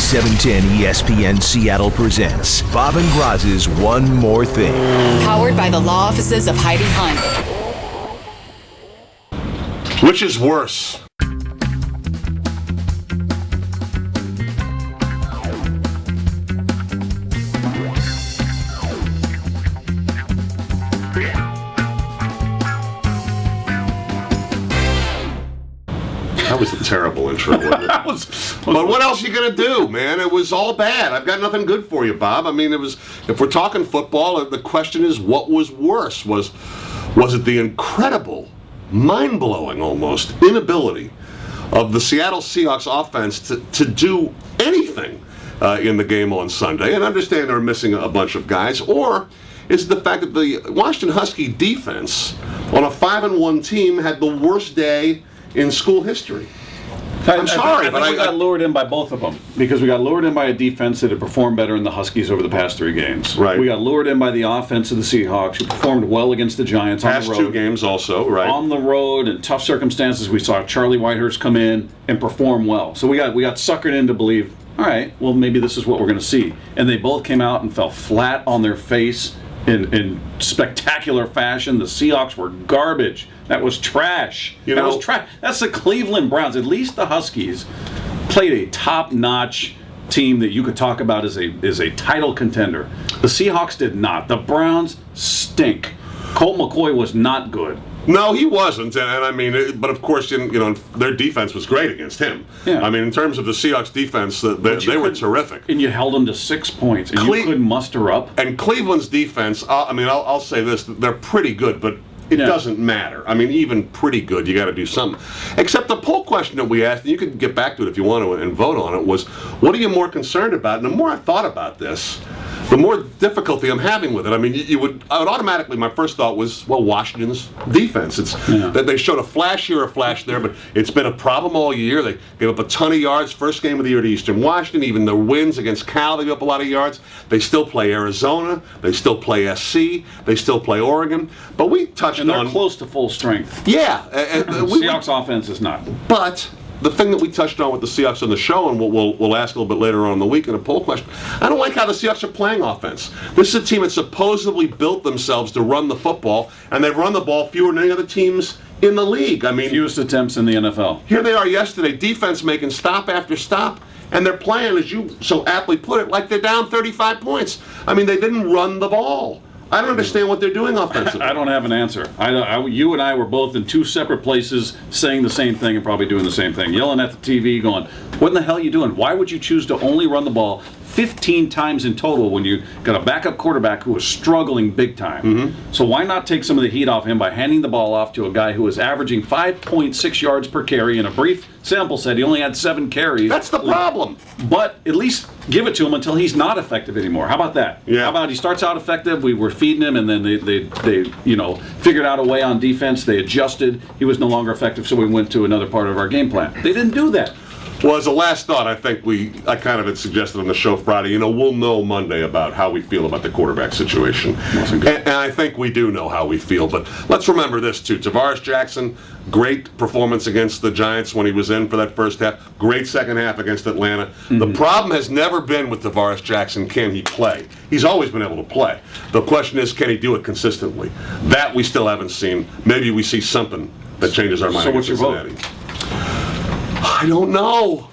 710 ESPN Seattle presents Bob and Groz's One More Thing. Powered by the law offices of Heidi Hunt. Which is worse? That was a terrible intro, wasn't it? But what else are you going to do, man? It was all bad. I've got nothing good for you, Bob. I mean, if we're talking football, the question is, what was worse? Was it the incredible, mind-blowing almost, inability of the Seattle Seahawks offense to do anything in the game on Sunday? And understand they're missing a bunch of guys. Or is it the fact that the Washington Husky defense on a 5-1 team had the worst day in school history? I'm sorry, but I got lured in by both of them, because we got lured in by a defense that had performed better than the Huskies over the past 3 games. Right. We got lured in by the offense of the Seahawks, who performed well against the Giants on the road. Past 2 games also, right. On the road in tough circumstances, we saw Charlie Whitehurst come in and perform well. So we got suckered in to believe, all right, well, maybe this is what we're going to see. And they both came out and fell flat on their face in spectacular fashion. The Seahawks were garbage. That was trash. That was trash. That's the Cleveland Browns. At least the Huskies played a top-notch team that you could talk about as a title contender. The Seahawks did not. The Browns stink. Colt McCoy was not good. No, he wasn't, and I mean, but of course, their defense was great against him. Yeah. I mean, in terms of the Seahawks defense, they were terrific. And you held them to 6 points, and you couldn't muster up. And Cleveland's defense, I'll say this, they're pretty good, but it doesn't matter. I mean, even pretty good, you got to do something. Except the poll question that we asked, and you can get back to it if you want to and vote on it, was, what are you more concerned about? And the more I thought about this, the more difficulty I'm having with it. I mean, I would automatically, my first thought was, well, Washington's defense. It's that they showed a flash here, a flash there, but it's been a problem all year. They gave up a ton of yards first game of the year to Eastern Washington. Even their wins against Cal, they gave up a lot of yards. They still play Arizona. They still play SC. They still play Oregon. But we touched on... And they're close to full strength. Yeah. Seahawks offense is not. But the thing that we touched on with the Seahawks on the show, and we'll ask a little bit later on in the week in a poll question, I don't like how the Seahawks are playing offense. This is a team that supposedly built themselves to run the football, and they've run the ball fewer than any other teams in the league. I mean, fewest attempts in the NFL. Here they are yesterday, defense making stop after stop, and they're playing, as you so aptly put it, like they're down 35 points. I mean, they didn't run the ball. I don't understand what they're doing offensively. I don't have an answer. You and I were both in 2 separate places saying the same thing and probably doing the same thing. Yelling at the TV going, what in the hell are you doing? Why would you choose to only run the ball 15 times in total when you got a backup quarterback who was struggling big time? Mm-hmm. So why not take some of the heat off him by handing the ball off to a guy who was averaging 5.6 yards per carry in a brief sample set? He only had 7 carries. That's the problem. But at least give it to him until he's not effective anymore. How about that? Yeah. How about he starts out effective, we were feeding him, and then they figured out a way on defense, they adjusted, he was no longer effective, so we went to another part of our game plan. They didn't do that. Well, as a last thought, I think I kind of had suggested on the show Friday, we'll know Monday about how we feel about the quarterback situation. And I think we do know how we feel, but let's remember this too. Tavares Jackson, great performance against the Giants when he was in for that first half. Great second half against Atlanta. Mm-hmm. The problem has never been with Tavares Jackson, can he play? He's always been able to play. The question is, can he do it consistently? That we still haven't seen. Maybe we see something that changes our mind. So what's your vote? I don't know.